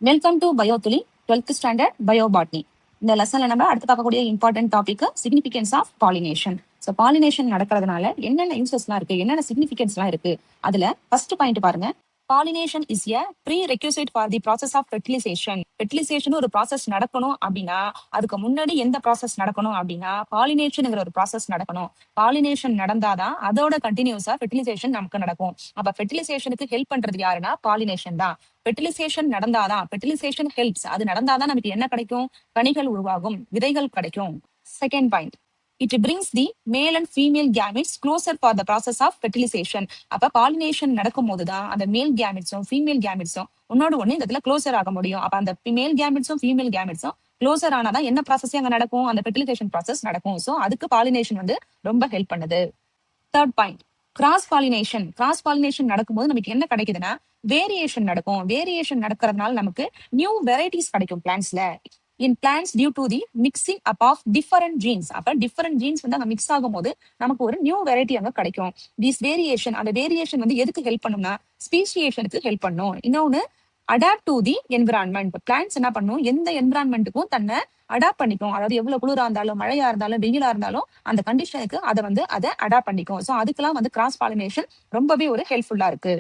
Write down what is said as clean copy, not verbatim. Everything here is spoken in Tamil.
Welcome to Biothuli 12th standard bio botany. இந்த லெசன்ல நம்ம அடுத்து பார்க்கக்கூடிய important topic significance of pollination. So pollination நடக்கிறதுனால என்னென்ன யூசஸ்லாம் இருக்கு, என்னென்ன சிக்னிஃபிகன்ஸ்லாம் இருக்கு. அதுல ஃபர்ஸ்ட் பாயிண்ட் பாருங்க. Pollination is a prerequisite for the process of fertilization. Fertilization ஒரு ப்ராசஸ் நடக்கணும் அப்படின்னா அதுக்கு முன்னாடி எந்த ப்ராசஸ் நடக்கணும் அப்படின்னா பாலினேஷன்ங்கிற ஒரு ப்ராசஸ் நடக்கணும். பாலினேஷன் நடந்தாதான் அதோட கண்டினியூஸா ஃபெர்டிலைசேஷன் நமக்கு நடக்கும். அப்ப ஃபெர்டிலைசேஷனுக்கு ஹெல்ப் பண்றது யாருன்னா பாலினேஷன் தான். ஃபெர்டிலைசேஷன் நடந்தாதான், ஃபெர்டிலைசேஷன் ஹெல்ப்ஸ், அது நடந்தாதான் நமக்கு என்ன கிடைக்கும்? கனிகள் உருவாகும், விதைகள் கிடைக்கும். Second point, it brings the male and female gametes closer for the process of fertilization. அப்ப பாலினேஷன் நடக்கும் போதுதான் அந்த மேல் கேமிட்ஸும் ஃபீமேல் கேமிட்ஸும் உன்னோட ஒண்ணு இந்த இடத்துல க்ளோசர் ஆக முடியும். அப்ப அந்த மேல் கேமிட்ஸும் ஃபீமேல் கேமிட்ஸும் க்ளோசர் ஆனாதான் என்ன ப்ராசஸ் அங்க நடக்கும்? அந்த ஃபெர்டிலைசேஷன் ப்ராசஸ் நடக்கும். சோ அதுக்கு பாலினேஷன் ரொம்ப ஹெல்ப் பண்ணுது. Third point, cross pollination. Cross pollination நடக்கும்போது நமக்கு என்ன கிடைக்குதுன்னா வேரியேஷன் நடக்கும். வேரியேஷன் நடக்கிறதுனால நமக்கு நியூ வெரைட்டிஸ் கிடைக்கும் பிளான்ட்ஸ்ல. In plants due to the mixing up of different genes. அப்ப டிஃபரெண்ட் ஜீன்ஸ் அங்க மிக்ஸ் ஆகும் போது நமக்கு ஒரு நியூ வெரைட்டி அங்க கிடைக்கும். திஸ் வேரியேஷன், அந்த வேரியேஷன் எதுக்கு ஹெல்ப் பண்ணும்னா ஸ்பீசியேஷனுக்கு ஹெல்ப் பண்ணும். இன்னொன்னு adapt to the environment. Plants என்ன பண்ணும்? எந்த என்விரான்மெண்ட்டுக்கும் தன்னை அடாப்ட் பண்ணிக்கும். அதாவது எவ்வளவு குளிரா இருந்தாலும், மழையா இருந்தாலும், வெயிலா இருந்தாலும் அந்த கண்டிஷனுக்கு அதை அடாப்ட் பண்ணிக்கும். ஸோ அதுக்கெல்லாம் கிராஸ் பாலினேஷன் ரொம்பவே ஒரு ஹெல்ப்ஃபுல்லா இருக்கு.